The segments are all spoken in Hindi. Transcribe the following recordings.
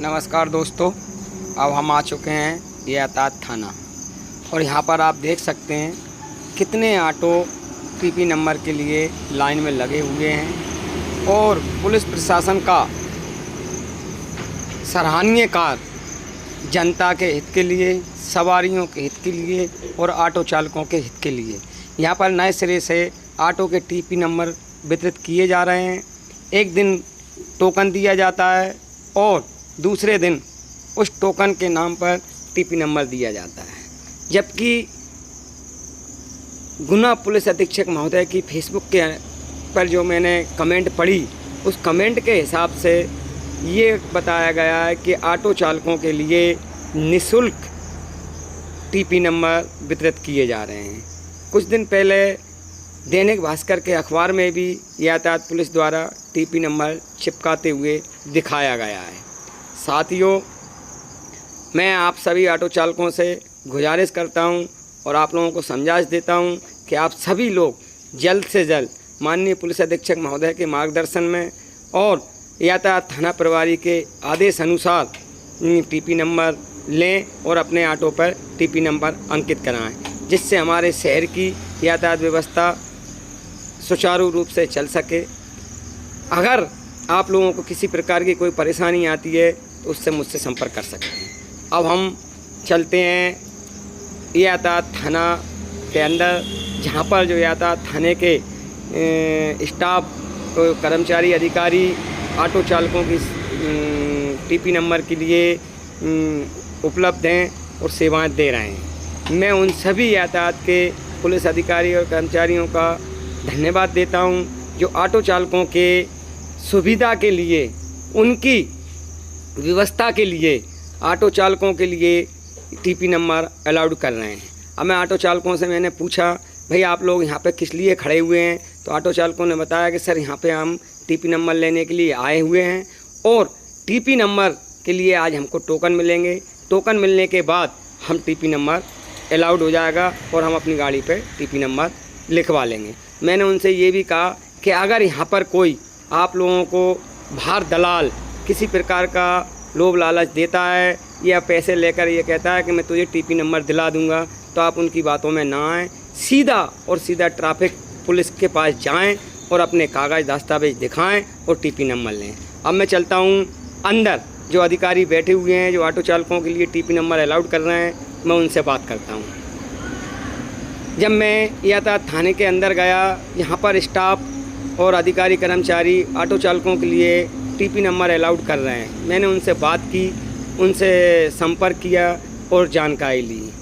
नमस्कार दोस्तों, अब हम आ चुके हैं यातायात थाना और यहाँ पर आप देख सकते हैं कितने ऑटो टीपी नंबर के लिए लाइन में लगे हुए हैं और पुलिस प्रशासन का सराहनीय कार्य जनता के हित के लिए, सवारियों के हित के लिए और ऑटो चालकों के हित के लिए यहाँ पर नए सिरे से ऑटो के टीपी नंबर वितरित किए जा रहे हैं। एक दिन टोकन दिया जाता है और दूसरे दिन उस टोकन के नाम पर टीपी नंबर दिया जाता है। जबकि गुना पुलिस अधीक्षक महोदय की फेसबुक के पर जो मैंने कमेंट पढ़ी, उस कमेंट के हिसाब से ये बताया गया है कि ऑटो चालकों के लिए निःशुल्क टीपी नंबर वितरित किए जा रहे हैं। कुछ दिन पहले दैनिक भास्कर के अखबार में भी यातायात पुलिस द्वारा टीपी नंबर चिपकाते हुए दिखाया गया है। साथियों, मैं आप सभी ऑटो चालकों से गुजारिश करता हूं और आप लोगों को समझाइश देता हूं कि आप सभी लोग जल्द से जल्द माननीय पुलिस अधीक्षक महोदय के मार्गदर्शन में और यातायात थाना प्रभारी के आदेश अनुसार टीपी नंबर लें और अपने ऑटो पर टीपी नंबर अंकित कराएं, जिससे हमारे शहर की यातायात व्यवस्था सुचारू रूप से चल सके। अगर आप लोगों को किसी प्रकार की कोई परेशानी आती है तो उससे मुझसे संपर्क कर सकते हैं। अब हम चलते हैं यातायात थाना के अंदर, जहां पर जो यातायात थाने के स्टाफ, कर्मचारी, अधिकारी ऑटो चालकों की टीपी नंबर के लिए उपलब्ध हैं और सेवाएं दे रहे हैं। मैं उन सभी यातायात के पुलिस अधिकारी और कर्मचारियों का धन्यवाद देता हूं जो ऑटो चालकों के सुविधा के लिए, उनकी व्यवस्था के लिए ऑटो चालकों के लिए टीपी नंबर अलाउड कर रहे हैं। अब मैं ऑटो चालकों से मैंने पूछा, भाई आप लोग यहाँ पे किस लिए खड़े हुए हैं? तो ऑटो चालकों ने बताया कि सर यहाँ पे हम टीपी नंबर लेने के लिए आए हुए हैं और टीपी नंबर के लिए आज हमको टोकन मिलेंगे। टोकन मिलने के बाद हम टीपी नंबर अलाउड हो जाएगा और हम अपनी गाड़ी पे टीपी नंबर लिखवा लेंगे। मैंने उनसे ये भी कहा कि अगर यहाँ पर कोई आप लोगों को बाहर दलाल किसी प्रकार का लोभ लालच देता है या पैसे लेकर ये कहता है कि मैं तुझे टीपी नंबर दिला दूंगा, तो आप उनकी बातों में ना आएँ। सीधा ट्रैफिक पुलिस के पास जाएं और अपने कागज़ दस्तावेज दिखाएं और टीपी नंबर लें। अब मैं चलता हूं अंदर, जो अधिकारी बैठे हुए हैं जो ऑटो चालकों के लिए टीपी नंबर अलाउड कर रहे हैं, मैं उनसे बात करता हूं। जब मैं यातायात थाने के अंदर गया, यहाँ पर स्टाफ और अधिकारी कर्मचारी ऑटो चालकों के लिए टीपी नंबर अलाउड कर रहे हैं। मैंने उनसे बात की, उनसे संपर्क किया और जानकारी ली।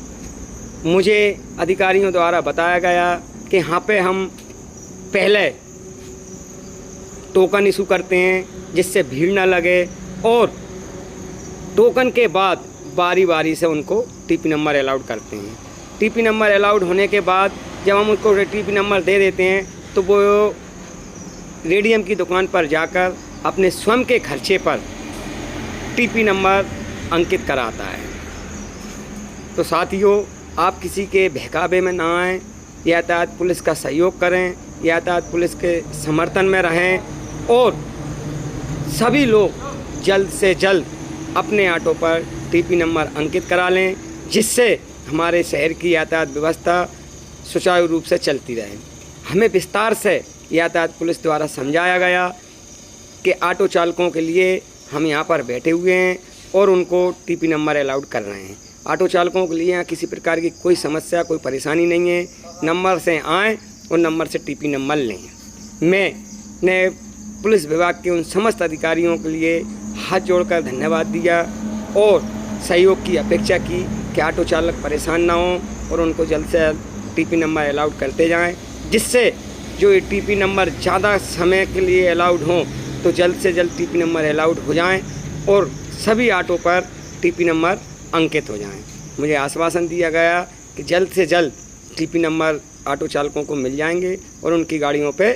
मुझे अधिकारियों द्वारा बताया गया कि यहाँ पे हम पहले टोकन इशू करते हैं जिससे भीड़ ना लगे और टोकन के बाद बारी बारी से उनको टीपी नंबर अलाउड करते हैं। टीपी नंबर अलाउड होने के बाद जब हम उनको टीपी नंबर दे देते हैं तो वो रेडियम की दुकान पर जाकर अपने स्वयं के खर्चे पर टीपी नंबर अंकित कराता है। तो साथियों, आप किसी के बहकावे में ना आएँ, यातायात पुलिस का सहयोग करें, यातायात पुलिस के समर्थन में रहें और सभी लोग जल्द से जल्द अपने ऑटो पर टीपी नंबर अंकित करा लें, जिससे हमारे शहर की यातायात व्यवस्था सुचारू रूप से चलती रहे। हमें विस्तार से यातायात पुलिस द्वारा समझाया गया कि ऑटो चालकों के लिए हम यहाँ पर बैठे हुए हैं और उनको टीपी नंबर अलाउड कर रहे हैं। ऑटो चालकों के लिए यहाँ किसी प्रकार की कोई समस्या, कोई परेशानी नहीं है। नंबर से आएँ और नंबर से टीपी नंबर लें। मैंने पुलिस विभाग के उन समस्त अधिकारियों के लिए हाथ जोड़कर धन्यवाद दिया और सहयोग की अपेक्षा की कि ऑटो चालक परेशान ना हों और उनको जल्द से जल्द टीपी नंबर अलाउड करते जाएं, जिससे जो ये टीपी नंबर ज़्यादा समय के लिए अलाउड हों तो जल्द से जल्द टीपी नंबर अलाउड हो जाएं और सभी ऑटो पर टीपी नंबर अंकित हो जाएं। मुझे आश्वासन दिया गया कि जल्द से जल्द टीपी नंबर ऑटो चालकों को मिल जाएंगे और उनकी गाड़ियों पे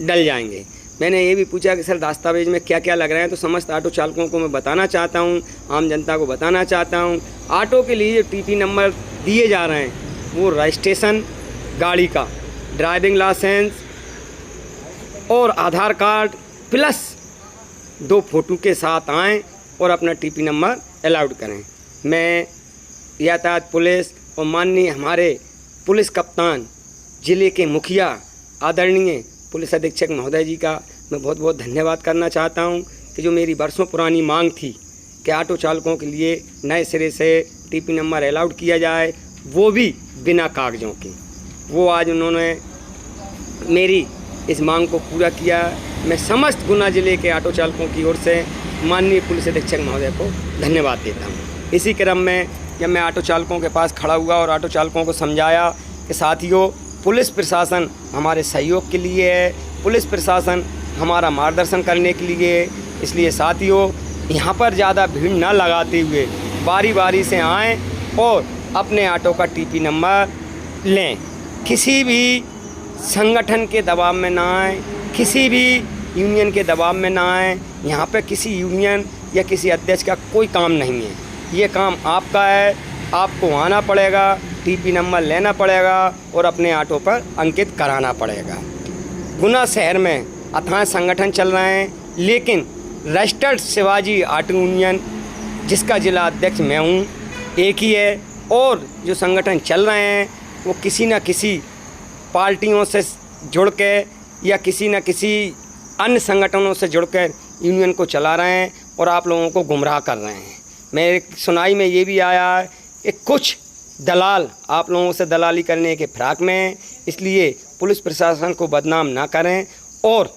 डल जाएंगे। मैंने ये भी पूछा कि सर दस्तावेज में क्या क्या लग रहे हैं, तो समस्त ऑटो चालकों को मैं बताना चाहता हूँ, आम जनता को बताना चाहता हूँ। ऑटो के लिए जो टीपी नंबर दिए जा रहे हैं वो रजिस्ट्रेशन गाड़ी का, ड्राइविंग लाइसेंस और आधार कार्ड प्लस 2 फोटो के साथ आएँ और अपना टीपी नंबर अलाउड करें। मैं यातायात पुलिस और माननीय हमारे पुलिस कप्तान, ज़िले के मुखिया, आदरणीय पुलिस अधीक्षक महोदय जी का मैं बहुत बहुत धन्यवाद करना चाहता हूं कि जो मेरी बरसों पुरानी मांग थी कि ऑटो चालकों के लिए नए सिरे से टीपी नंबर अलाउड किया जाए, वो भी बिना कागज़ों के, वो आज उन्होंने मेरी इस मांग को पूरा किया। मैं समस्त गुना ज़िले के ऑटो चालकों की ओर से माननीय पुलिस अधीक्षक महोदय को धन्यवाद देता हूँ। इसी क्रम में जब मैं ऑटो चालकों के पास खड़ा हुआ और ऑटो चालकों को समझाया कि साथियों, पुलिस प्रशासन हमारे सहयोग के लिए है, पुलिस प्रशासन हमारा मार्गदर्शन करने के लिए है, इसलिए साथियों यहाँ पर ज़्यादा भीड़ न लगाते हुए बारी बारी से आएँ और अपने ऑटो का टीपी नंबर लें। किसी भी संगठन के दबाव में ना आए, किसी भी यूनियन के दबाव में ना आए। यहाँ पे किसी यूनियन या किसी अध्यक्ष का कोई काम नहीं है, ये काम आपका है। आपको आना पड़ेगा, टीपी नंबर लेना पड़ेगा और अपने ऑटो पर अंकित कराना पड़ेगा। गुना शहर में अथाह संगठन चल रहे हैं, लेकिन रजिस्टर्ड शिवाजी ऑटो यूनियन, जिसका जिला अध्यक्ष मैं हूँ, एक ही है। और जो संगठन चल रहे हैं वो किसी न किसी पार्टियों से जुड़ के या किसी न किसी अन्य संगठनों से जुड़कर यूनियन को चला रहे हैं और आप लोगों को गुमराह कर रहे हैं। मेरे सुनाई में ये भी आया है कि कुछ दलाल आप लोगों से दलाली करने के फिराक में हैं, इसलिए पुलिस प्रशासन को बदनाम ना करें और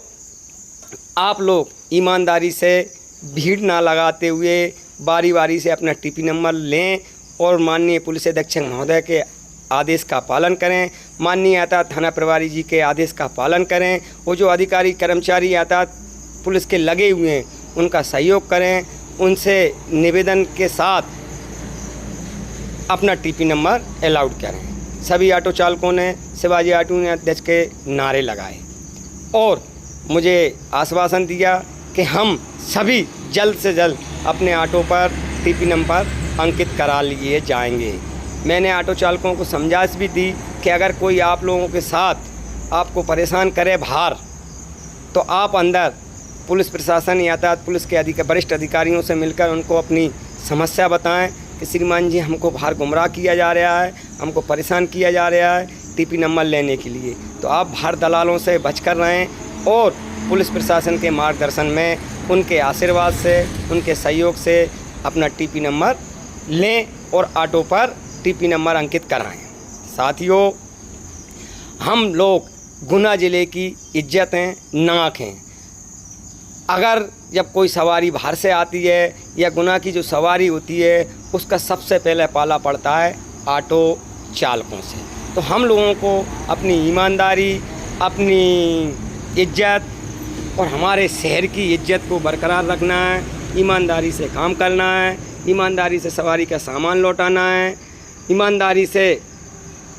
आप लोग ईमानदारी से भीड़ ना लगाते हुए बारी बारी से अपना टीपी नंबर लें और माननीय पुलिस अधीक्षक महोदय के आदेश का पालन करें, माननीय यातायात थाना प्रभारी जी के आदेश का पालन करें। वो जो अधिकारी कर्मचारी यातायात पुलिस के लगे हुए हैं उनका सहयोग करें, उनसे निवेदन के साथ अपना टीपी नंबर अलाउड करें। सभी ऑटो चालकों ने शिवाजी ऑटो यूनियन अध्यक्ष के नारे लगाए और मुझे आश्वासन दिया कि हम सभी जल्द से जल्द अपने ऑटो पर टीपी नंबर अंकित करा लिए जाएंगे। मैंने ऑटो चालकों को समझाइश भी दी कि अगर कोई आप लोगों के साथ आपको परेशान करे बाहर, तो आप अंदर पुलिस प्रशासन, यातायात पुलिस के वरिष्ठ अधिकारियों से मिलकर उनको अपनी समस्या बताएं कि श्रीमान जी, हमको बाहर गुमराह किया जा रहा है, हमको परेशान किया जा रहा है टीपी नंबर लेने के लिए। तो आप बाहर दलालों से बचकर रहें और पुलिस प्रशासन के मार्गदर्शन में, उनके आशीर्वाद से, उनके सहयोग से अपना टीपी नंबर लें और ऑटो पर टीपी नंबर अंकित कराएं। साथियों, हम लोग गुना ज़िले की इज्जत हैं, नाक हैं। अगर जब कोई सवारी बाहर से आती है या गुना की जो सवारी होती है, उसका सबसे पहले पाला पड़ता है ऑटो चालकों से। तो हम लोगों को अपनी ईमानदारी, अपनी इज्जत और हमारे शहर की इज्जत को बरकरार रखना है, ईमानदारी से काम करना है, ईमानदारी से सवारी का सामान लौटाना है, ईमानदारी से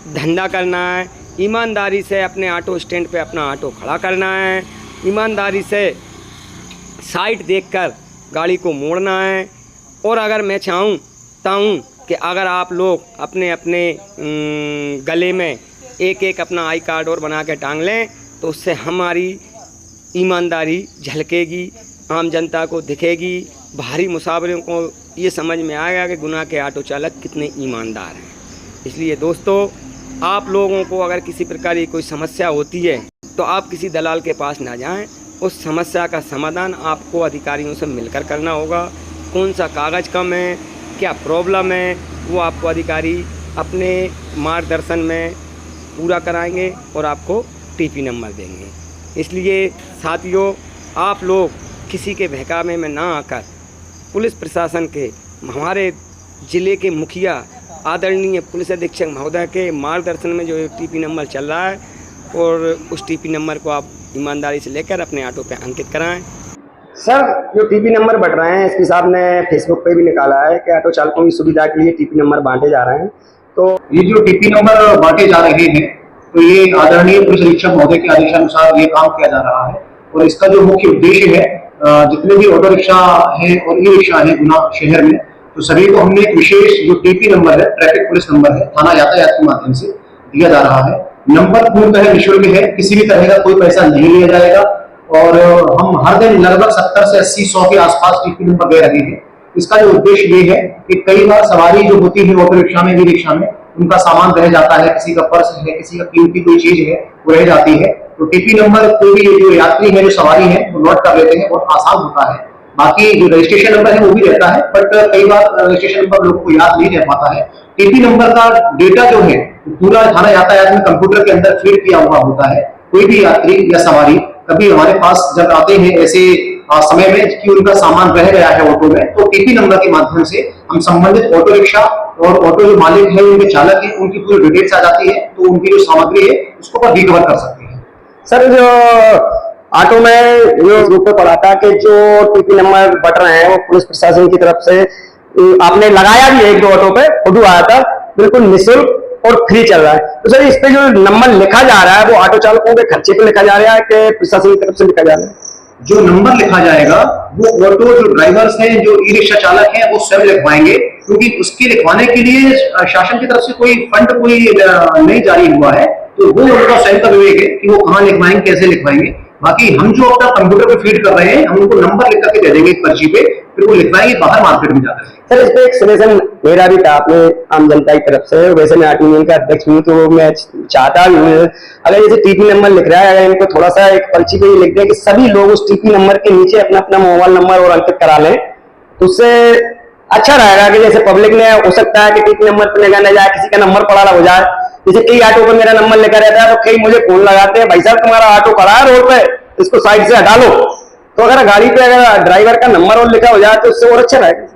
धंधा करना है, ईमानदारी से अपने ऑटो स्टैंड पे अपना ऑटो खड़ा करना है, ईमानदारी से साइड देखकर गाड़ी को मोड़ना है। और अगर मैं चाहता हूँ कि अगर आप लोग अपने अपने गले में एक एक अपना आई कार्ड और बना के टांग लें, तो उससे हमारी ईमानदारी झलकेगी, आम जनता को दिखेगी, बाहरी मुसाफिरों को ये समझ में आएगा कि गुना के ऑटो चालक कितने ईमानदार हैं। इसलिए दोस्तों, आप लोगों को अगर किसी प्रकार की कोई समस्या होती है तो आप किसी दलाल के पास ना जाएं। उस समस्या का समाधान आपको अधिकारियों से मिलकर करना होगा। कौन सा कागज़ कम है, क्या प्रॉब्लम है, वो आपको अधिकारी अपने मार्गदर्शन में पूरा कराएंगे और आपको टीपी नंबर देंगे। इसलिए साथियों, आप लोग किसी के बहकावे में ना आकर पुलिस प्रशासन के, हमारे ज़िले के मुखिया आदरणीय पुलिस अधीक्षक महोदय के मार्गदर्शन में जो टीपी नंबर चल रहा है, और उस टीपी नंबर को आप ईमानदारी से लेकर अपने ऑटो पे अंकित कराएं। सर, जो टीपी नंबर बढ़ रहे हैं, एसपी साहब ने फेसबुक पे भी निकाला है कि ऑटो चालकों की सुविधा के लिए टीपी नंबर बांटे जा रहे हैं। तो ये जो टीपी नंबर बांटे जा रहे हैं, तो ये आदरणीय पुलिस अधीक्षक महोदय के आदेशानुसार ये काम किया जा रहा है। और इसका जो मुख्य उद्देश्य है, जितने भी ऑटो रिक्शा है और ई रिक्शा है गुना शहर में, तो सभी को हमने एक विशेष जो टीपी नंबर है, ट्रैफिक पुलिस नंबर है, थाना यातायात के माध्यम से दिया जा रहा है। नंबर पूर्णतः निःशुल्क है, किसी भी तरह का कोई पैसा नहीं लिया जाएगा। और हम हर दिन लगभग 70 से 80 100 के आसपास टीपी नंबर दे रहे हैं। इसका जो उद्देश्य ये है कि कई बार सवारी जो होती है ऑटो रिक्शा में, ई रिक्शा में, उनका सामान रह जाता है, किसी का पर्स है, किसी का कीमती कोई चीज है वो रह जाती है, तो टीपी नंबर कोई भी जो यात्री है, जो सवारी है, वो नोट कर लेते हैं, बहुत आसान होता है। बाकी जो रजिस्ट्रेशन नंबर है वो भी रहता है, बट कई बार रजिस्ट्रेशन नंबर लोगों को याद नहीं रह पाता है। टीपी नंबर का डेटा जो है पूरा थाना यातायात में कंप्यूटर के अंदर फीड किया हुआ होता है। कोई भी यात्री या सवारी कभी हमारे पास जब आते हैं ऐसे समय में कि उनका सामान रह गया है ऑटो में, तो टीपी नंबर के माध्यम से हम संबंधित ऑटो रिक्शा और ऑटो जो मालिक है, उनके चालक है, उनकी पूरी डिटेल्स आ जाती है, तो उनकी जो सामग्री है उसको पर रिकवर कर सकते हैं। सर, जो ऑटो में जो ग्रुप पे पढ़ा था कि जो टीपी नंबर बट रहे हैं वो पुलिस प्रशासन की तरफ से आपने लगाया भी है, एक दो ऑटो पे फोटो आया था, बिल्कुल निःशुल्क और फ्री चल रहा है। तो सर, इस पे जो नंबर लिखा जा रहा है वो ऑटो चालकों के खर्चे पे लिखा जा रहा है कि प्रशासन की तरफ से लिखा जा रहा है? जो नंबर लिखा जाएगा वो ऑटो जो ड्राइवर्स हैं, जो ई रिक्शा चालक हैं, वो स्वयं लिखवाएंगे, क्योंकि उसके लिखवाने के लिए शासन की तरफ से कोई फंड कोई नहीं जारी हुआ है, तो वो उनका स्वयं का विवेक है कि वो कहाँ लिखवाएंगे, कैसे लिखवाएंगे। बाकी हम जो अपना कंप्यूटर पे फीड कर रहे हैं, हम उनको नंबर लिख करके दे देंगे एक पर्ची पे, फिर वो लिखवाएंगे बाहर मार्केट में जाकर। सर, इस पे एक सजेशन मेरा भी था अपने आम जनता की तरफ से, वैसे मैं आरटीयूनियन का अध्यक्ष हूँ, तो मैं चाहता भी हूँ अगर जैसे टीपी नंबर लिख रहा है, अगर इनको थोड़ा सा एक पर्ची पे लिख दें कि सभी लोग उस टीपी नंबर के नीचे अपना अपना मोबाइल नंबर और अंकित करा लें, तो उससे अच्छा रहेगा कि जैसे पब्लिक ने हो सकता है कि टीपी नंबर पे लगाना जाए, किसी का नंबर पड़ा हो जाए। जैसे कई ऑटो पे मेरा नंबर लिखा रहता है, तो कई मुझे फोन लगाते हैं, भाई साहब तुम्हारा ऑटो खड़ा है रोड पे, इसको साइड से हटा लो। तो अगर गाड़ी पे अगर ड्राइवर का नंबर और लिखा हो जाए तो उससे और अच्छा रहेगा।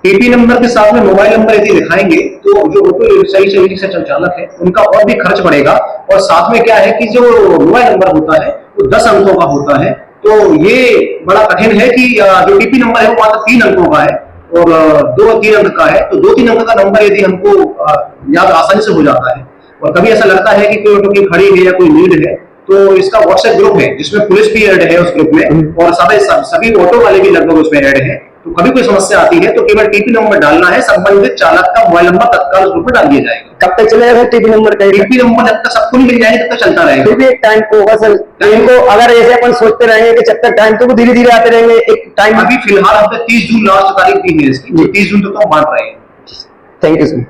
टीपी नंबर के साथ में मोबाइल नंबर यदि लिखाएंगे तो जो ऑटो सही रिक्शा चालक है उनका और भी खर्च बढ़ेगा, और साथ में क्या है कि जो मोबाइल नंबर होता है वो 10 अंकों का होता है, तो ये बड़ा कठिन है कि जो टीपी नंबर है वो मात्र 3 अंकों का है और 2-3 अंक का है, तो 2-3 अंक का नंबर यदि हमको याद आसानी से हो जाता है। और कभी ऐसा लगता है कि कोई ऑटो की खड़ी है या कोई नीड है, तो इसका व्हाट्सएप ग्रुप है जिसमें पुलिस भी ऐड है उस ग्रुप में, और सभी ऑटो वाले भी लगभग उसमें ऐड है। तो कभी कोई समस्या आती है तो केवल टीपी नंबर डालना है, संबंधित चालक का मोबाइल नंबर तत्काल उस ग्रुप में डाल दिया जाएगा। कब तक चलेगा टीपी नंबर का? टीपी नंबर जब तक सबको नहीं मिल जाएगा तब तक चलता रहेगा। फिर भी एक टाइम तो होगा सर, टाइम को अगर ऐसे अपन सोचते रहेंगे कि जब तक टाइम तो धीरे धीरे आते रहेंगे, एक टाइम अभी फिलहाल हमने 30 जून लास्ट तारीख दी है इसकी, 30 जून तक तो हम बांट रहे हैं। Thank you sir.